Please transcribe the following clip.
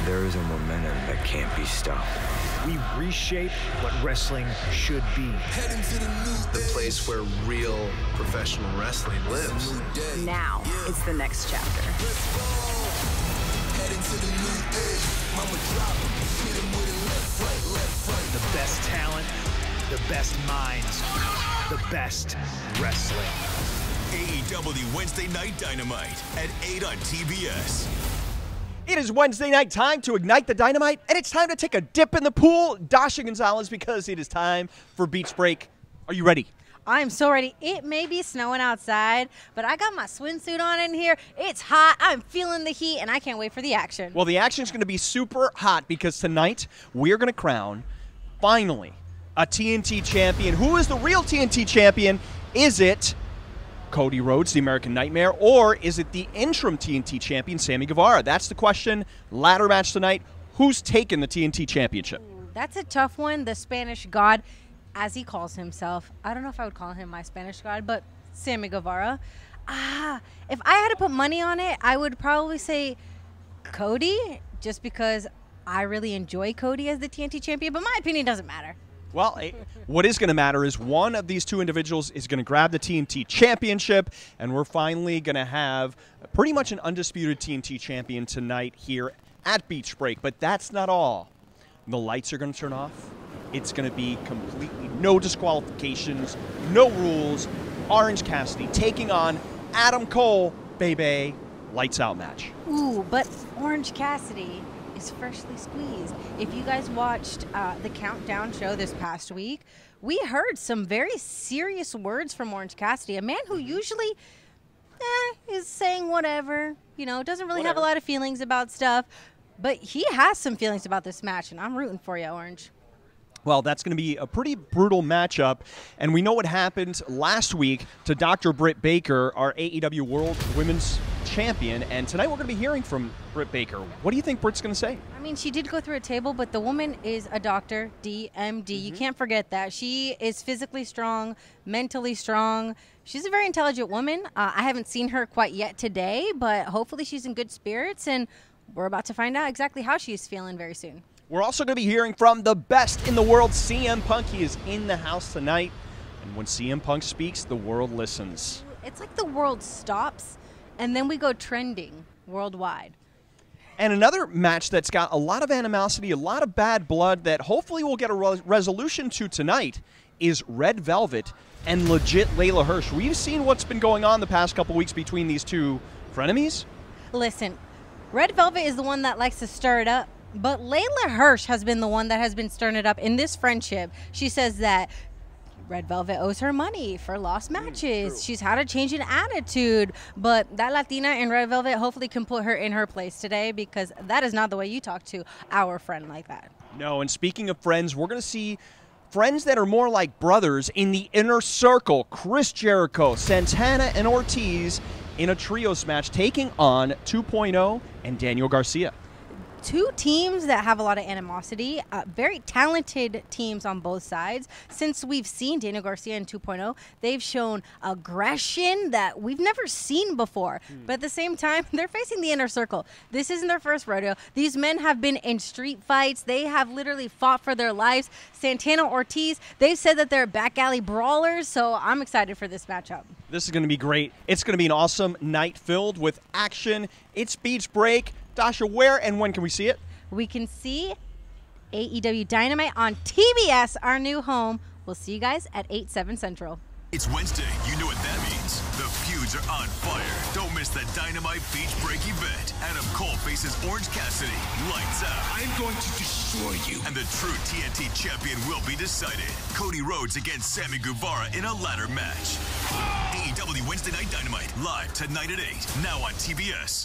There is a momentum that can't be stopped. We reshape what wrestling should be. The place where real professional wrestling lives. Now is the next chapter. The best talent, the best minds, the best wrestling. AEW Wednesday Night Dynamite at 8 on TBS. It is Wednesday night time to ignite the dynamite, and it's time to take a dip in the pool, Dasha Gonzalez, because it is time for Beach Break. Are you ready? I'm so ready. It may be snowing outside, but I got my swimsuit on in here. It's hot. I'm feeling the heat, and I can't wait for the action. Well, the action is going to be super hot because tonight we're going to crown, finally, a TNT champion. Who is the real TNT champion? Is it Cody Rhodes, the American Nightmare, or is it the interim TNT champion, Sammy Guevara? That's the question. Ladder match tonight. Who's taking the TNT championship? That's a tough one. The Spanish God, as he calls himself. I don't know if I would call him my Spanish God, but Sammy Guevara. If I had to put money on it, I would probably say Cody, just because I really enjoy Cody as the TNT champion, but my opinion doesn't matter. Well, what is going to matter is one of these two individuals is going to grab the TNT championship, and we're finally going to have pretty much an undisputed TNT champion tonight here at Beach Break. But that's not all. The lights are going to turn off. It's going to be completely no disqualifications, no rules. Orange Cassidy taking on Adam Cole, baby. Lights out match. Ooh, but Orange Cassidy is freshly squeezed. If you guys watched the Countdown show this past week, we heard some very serious words from Orange Cassidy, a man who usually is saying whatever, doesn't really have a lot of feelings about stuff, but he has some feelings about this match, and I'm rooting for you, Orange. Well, that's going to be a pretty brutal matchup, and we know what happened last week to Dr. Britt Baker, our AEW World Women's Champion, and tonight we're going to be hearing from Britt Baker. What do you think Britt's going to say? I mean, she did go through a table, but the woman is a doctor, DMD. You can't forget that. She is physically strong, mentally strong. She's a very intelligent woman. I haven't seen her quite yet today, but hopefully she's in good spirits, and we're about to find out exactly how she's feeling very soon. We're also going to be hearing from the best in the world, CM Punk. He is in the house tonight, and when CM Punk speaks, the world listens. It's like the world stops, and then we go trending worldwide. And another match that's got a lot of animosity, a lot of bad blood that hopefully we'll get a resolution to tonight is Red Velvet and legit Layla Hirsch. We've seen what's been going on the past couple weeks between these two frenemies. Listen, Red Velvet is the one that likes to stir it up, but Layla Hirsch has been the one that has been stirring it up in this friendship. She says that Red Velvet owes her money for lost matches. She's had a change in attitude, but that Latina in Red Velvet hopefully can put her in her place today, because that is not the way you talk to our friend like that. No, and speaking of friends, we're going to see friends that are more like brothers in the Inner Circle. Chris Jericho, Santana, and Ortiz in a trios match taking on 2.0 and Daniel Garcia. Two teams that have a lot of animosity, very talented teams on both sides. Since we've seen Daniel Garcia in 2.0, they've shown aggression that we've never seen before. But at the same time, they're facing the Inner Circle. This isn't their first rodeo. These men have been in street fights. They have literally fought for their lives. Santana, Ortiz, they've said that they're back alley brawlers, so I'm excited for this matchup. This is going to be great. It's going to be an awesome night filled with action. It's Beach Break. Dasha, where and when can we see it? We can see AEW Dynamite on TBS, our new home. We'll see you guys at 8/7 Central. It's Wednesday. You know what that means. The feuds are on fire. Don't miss the Dynamite Beach Break event. Adam Cole faces Orange Cassidy. Lights out. I'm going to destroy you. And the true TNT champion will be decided. Cody Rhodes against Sammy Guevara in a ladder match. AEW Wednesday Night Dynamite. Live tonight at 8. Now on TBS.